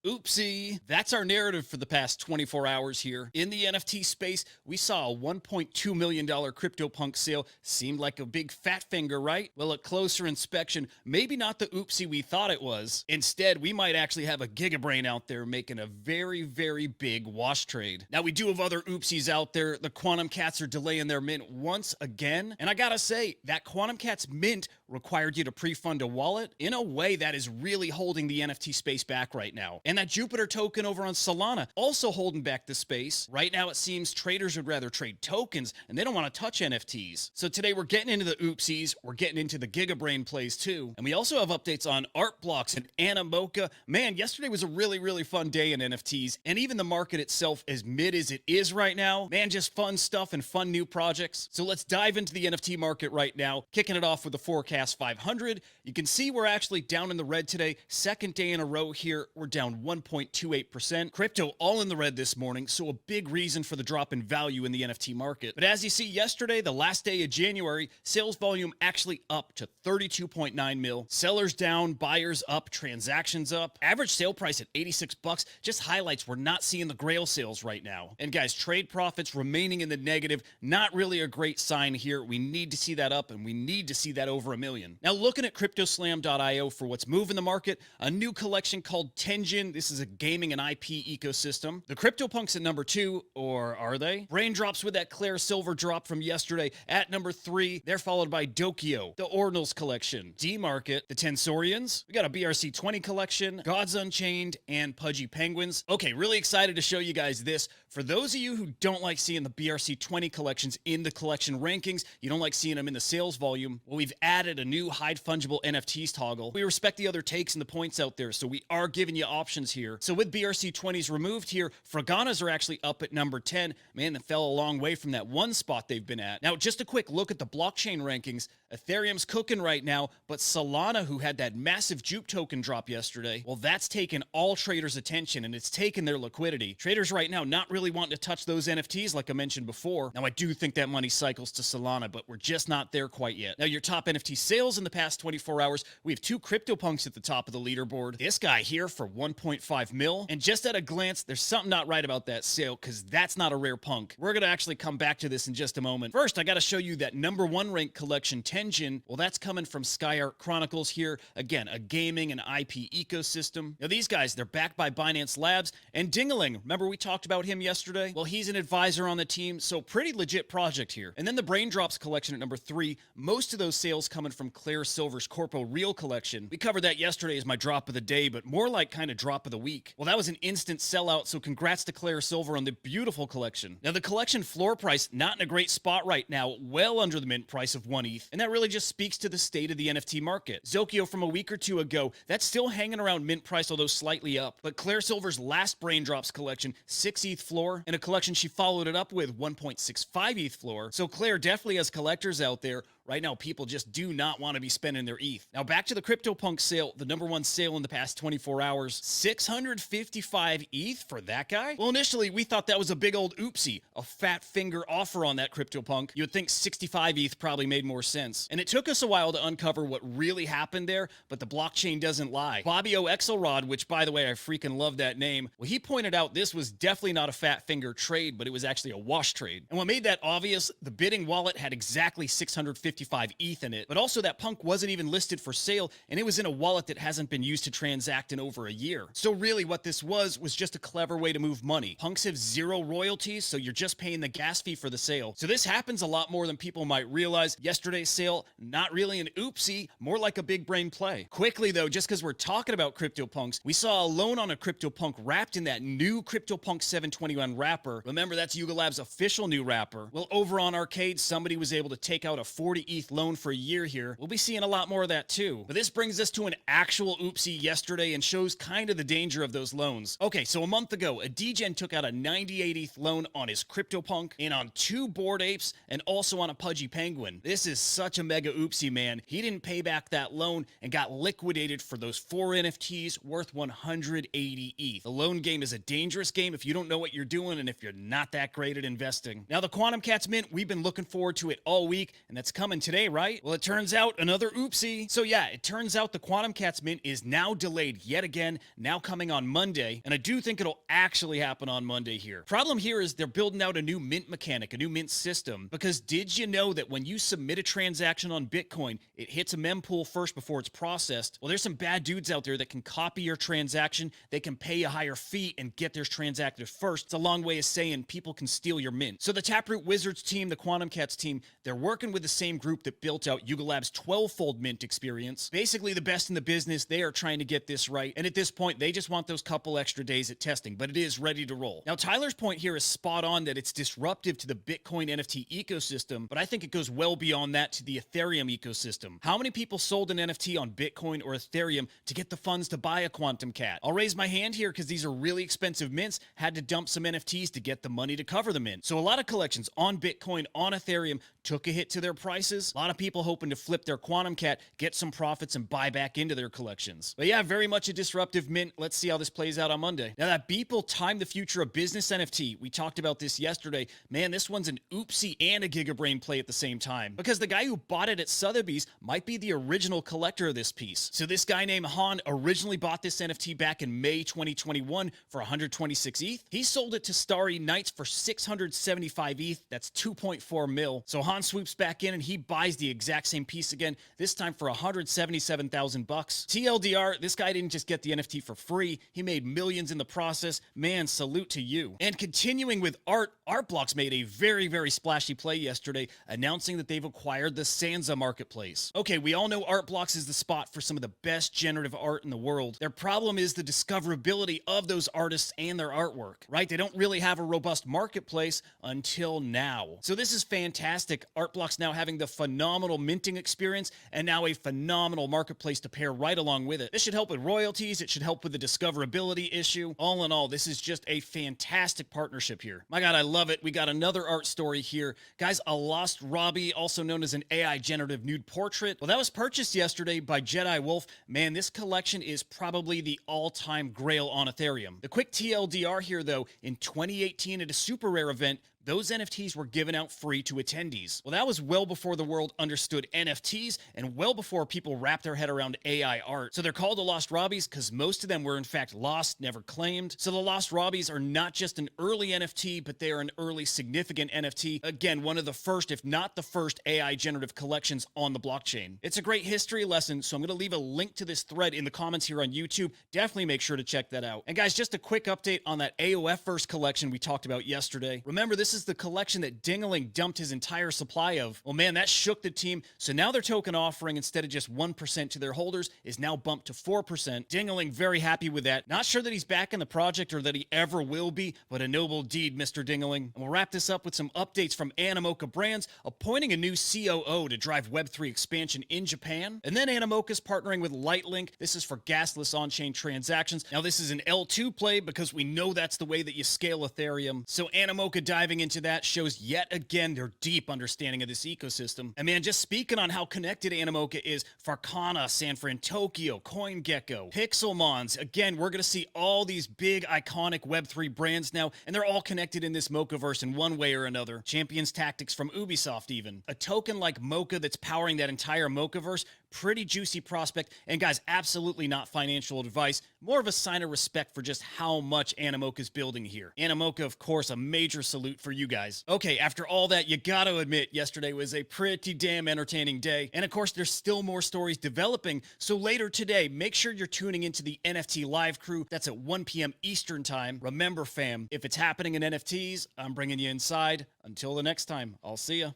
Oopsie. That's our narrative for the past 24 hours here. In the NFT space, we saw a $1.2 million CryptoPunk sale. Seemed like a big fat finger, right? Well, at closer inspection, maybe not the Oopsie we thought it was. Instead, we might actually have a Gigabrain out there making a very, very big wash trade. Now, we do have other Oopsies out there. The Quantum Cats are delaying their mint once again. And I gotta say, that Quantum Cats mint required you to pre-fund a wallet in a way that is really holding the NFT space back right now. And that Jupiter token over on Solana also holding back the space. Right now, it seems traders would rather trade tokens and they don't want to touch NFTs. So today we're getting into the Oopsies, we're getting into the Gigabrain plays too. And we also have updates on art blocks and Animoca. Man, yesterday was a really, really fun day in NFTs. And even the market itself, as mid as it is right now, man, just fun stuff and fun new projects. So let's dive into the NFT market right now, kicking it off with the Forkast 500. You can see we're actually down in the red today. Second day in a row here, we're down 1.28%. Crypto all in the red this morning, so a big reason for the drop in value in the NFT market. But as you see yesterday, the last day of January, sales volume actually up to 32.9 mil. Sellers down, buyers up, transactions up. Average sale price at 86 bucks just highlights we're not seeing the Grail sales right now. And guys, trade profits remaining in the negative, not really a great sign here. We need to see that up, and we need to see that over $1 million. Now, looking at CryptoSlam.io for what's moving the market, a new collection called Tenjin. This is a gaming and IP ecosystem. The CryptoPunks at number 2, or are they? Raindrops with that Claire Silver drop from yesterday at number 3. They're followed by Dokio, the Ordinals collection, D-Market, the Tensorians. We got a BRC20 collection, Gods Unchained, and Pudgy Penguins. Okay, really excited to show you guys this. For those of you who don't like seeing the BRC20 collections in the collection rankings, you don't like seeing them in the sales volume, well, we've added a new hide fungible NFTs toggle. We respect the other takes and the points out there, so we are giving you options here. So with BRC20s removed here, Fraganas are actually up at number 10. Man, that fell a long way from that one spot they've been at. Now, just a quick look at the blockchain rankings. Ethereum's cooking right now, but Solana, who had that massive Jupe token drop yesterday, well, that's taken all traders' attention and it's taken their liquidity. Traders right now not really wanting to touch those NFTs like I mentioned before. Now, I do think that money cycles to Solana, but we're just not there quite yet. Now, your top NFT sales in the past 24 hours, we have 2 CryptoPunks at the top of the leaderboard. This guy here for 1.5 mil. And just at a glance, there's something not right about that sale because that's not a rare punk. We're going to actually come back to this in just a moment. First, I got to show you that number 1 ranked collection, Tenjin. Well, that's coming from Sky Art Chronicles here. Again, a gaming and IP ecosystem. Now, these guys, they're backed by Binance Labs and Dingaling. Remember we talked about him yesterday? Well, he's an advisor on the team, so pretty legit project here. And then the Braindrops collection at number 3. Most of those sales coming from Claire Silver's Corpo Real collection. We covered that yesterday as my drop of the day, but more like kind of drop of the week. Well, that was an instant sellout, so congrats to Claire Silver on the beautiful collection. Now, the collection floor price, not in a great spot right now, well under the mint price of 1 ETH, and that really just speaks to the state of the NFT market. Zokyo from a week or two ago, that's still hanging around mint price, although slightly up. But Claire Silver's last Braindrops collection, 6 ETH floor, and a collection she followed it up with 1.65 ETH floor. So Claire definitely has collectors out there. Right now, people just do not want to be spending their ETH. Now, back to the CryptoPunk sale, the number 1 sale in the past 24 hours, 655 ETH for that guy? Well, initially, we thought that was a big old oopsie, a fat finger offer on that CryptoPunk. You would think 65 ETH probably made more sense. And it took us a while to uncover what really happened there, but the blockchain doesn't lie. Bobbio Exelrod, which, by the way, I freaking love that name, well, he pointed out this was definitely not a fat finger trade, but it was actually a wash trade. And what made that obvious, the bidding wallet had exactly 655 ETH in it, but also that punk wasn't even listed for sale, and it was in a wallet that hasn't been used to transact in over a year. So really what this was just a clever way to move money. Punks have 0 royalties, so you're just paying the gas fee for the sale. So this happens a lot more than people might realize. Yesterday's sale, not really an oopsie, more like a big brain play. Quickly though, just because we're talking about CryptoPunks, we saw a loan on a CryptoPunk wrapped in that new CryptoPunk 721 wrapper. Remember, that's Yuga Labs' official new wrapper. Well, over on Arcade, somebody was able to take out a 40 ETH loan for a year here. We'll be seeing a lot more of that too. But this brings us to an actual oopsie yesterday and shows kind of the danger of those loans. Okay, so a month ago, a DGen took out a 98 ETH loan on his CryptoPunk and on 2 Bored Apes and also on a Pudgy Penguin. This is such a mega oopsie, man. He didn't pay back that loan and got liquidated for those 4 NFTs worth 180 ETH. The loan game is a dangerous game if you don't know what you're doing and if you're not that great at investing. Now, the Quantum Cats mint, we've been looking forward to it all week, and that's coming coming today, right? Well, it turns out another oopsie. So yeah, it turns out the Quantum Cats mint is now delayed yet again, now coming on Monday, and I do think it'll actually happen on Monday here. Problem here is they're building out a new mint mechanic, a new mint system, because did you know that when you submit a transaction on Bitcoin, it hits a mempool first before it's processed? Well, there's some bad dudes out there that can copy your transaction, they can pay a higher fee and get theirs transacted first. It's a long way of saying people can steal your mint. So the Taproot Wizards team, the Quantum Cats team, they're working with the same group that built out Yuga Labs' 12-fold mint experience. Basically the best in the business. They are trying to get this right, and at this point they just want those couple extra days at testing, but it is ready to roll. Now Tyler's point here is spot on that it's disruptive to the Bitcoin NFT ecosystem, but I think it goes well beyond that to the Ethereum ecosystem. How many people sold an NFT on Bitcoin or Ethereum to get the funds to buy a Quantum Cat? I'll raise my hand here because these are really expensive mints, had to dump some NFTs to get the money to cover the mint. So a lot of collections on Bitcoin, on Ethereum, took a hit to their prices. A lot of people hoping to flip their Quantum Cat, get some profits, and buy back into their collections. But yeah, very much a disruptive mint. Let's see how this plays out on Monday. Now that Beeple timed the future of business NFT, we talked about this yesterday. Man, this one's an Oopsie and a Gigabrain play at the same time, because the guy who bought it at Sotheby's might be the original collector of this piece. So this guy named Han originally bought this NFT back in May 2021 for 126 ETH. He sold it to Starry Nights for 675 ETH. That's 2.4 mil. So Han swoops back in and he buys the exact same piece again, this time for 177,000 bucks. TLDR, this guy didn't just get the NFT for free, he made millions in the process. Man, salute to you. And continuing with art, Artblocks made a very splashy play yesterday, announcing that they've acquired the Sansa marketplace. Okay, we all know Artblocks is the spot for some of the best generative art in the world. Their problem is the discoverability of those artists and their artwork, right? They don't really have a robust marketplace until now. So this is fantastic. Artblocks now having the phenomenal minting experience and now a phenomenal marketplace to pair right along with it. This should help with royalties. It should help with the discoverability issue. All in all, this is just a fantastic partnership here. My God, I love it. We got another art story here. Guys, a Lost Robbie, also known as an AI generative nude portrait. Well, that was purchased yesterday by JediWolf. Man, this collection is probably the all-time grail on Ethereum. The quick TLDR here, though, in 2018 at a super rare event, those NFTs were given out free to attendees. Well, that was well before the world understood NFTs and well before people wrapped their head around AI art. So they're called the Lost Robbies because most of them were in fact lost, never claimed. So the Lost Robbies are not just an early NFT, but they are an early significant NFT. Again, one of the first, if not the first, AI generative collections on the blockchain. It's a great history lesson, so I'm going to leave a link to this thread in the comments here on YouTube. Definitely make sure to check that out. And guys, just a quick update on that AOFverse collection we talked about yesterday. Remember, this is the collection that Dingaling dumped his entire supply of. Well, man, that shook the team. So now their token offering, instead of just 1% to their holders, is now bumped to 4%. Dingaling very happy with that. Not sure that he's back in the project or that he ever will be, but a noble deed, Mr. Dingaling. And we'll wrap this up with some updates from Animoca Brands, appointing a new COO to drive Web3 expansion in Japan. And then Animoca's partnering with LightLink. This is for gasless on-chain transactions. Now, this is an L2 play because we know that's the way that you scale Ethereum. So Animoca diving into that shows yet again their deep understanding of this ecosystem. And man, just speaking on how connected Animoca is, Farcana, Sanfran Tokyo, CoinGecko, Pixelmons. Again, we're going to see all these big iconic Web3 brands now, and they're all connected in this Mochaverse in one way or another. Champions Tactics from Ubisoft even. A token like Mocha that's powering that entire Mochaverse, pretty juicy prospect. And guys, absolutely not financial advice, more of a sign of respect for just how much Animoca's building here. Animoca, of course, a major salute for you guys. Okay, after all that, you gotta admit, yesterday was a pretty damn entertaining day. And of course, there's still more stories developing. So later today, make sure you're tuning into the NFT Live Crew. That's at 1 p.m. Eastern time. Remember, fam, if it's happening in NFTs, I'm bringing you inside. Until the next time, I'll see ya.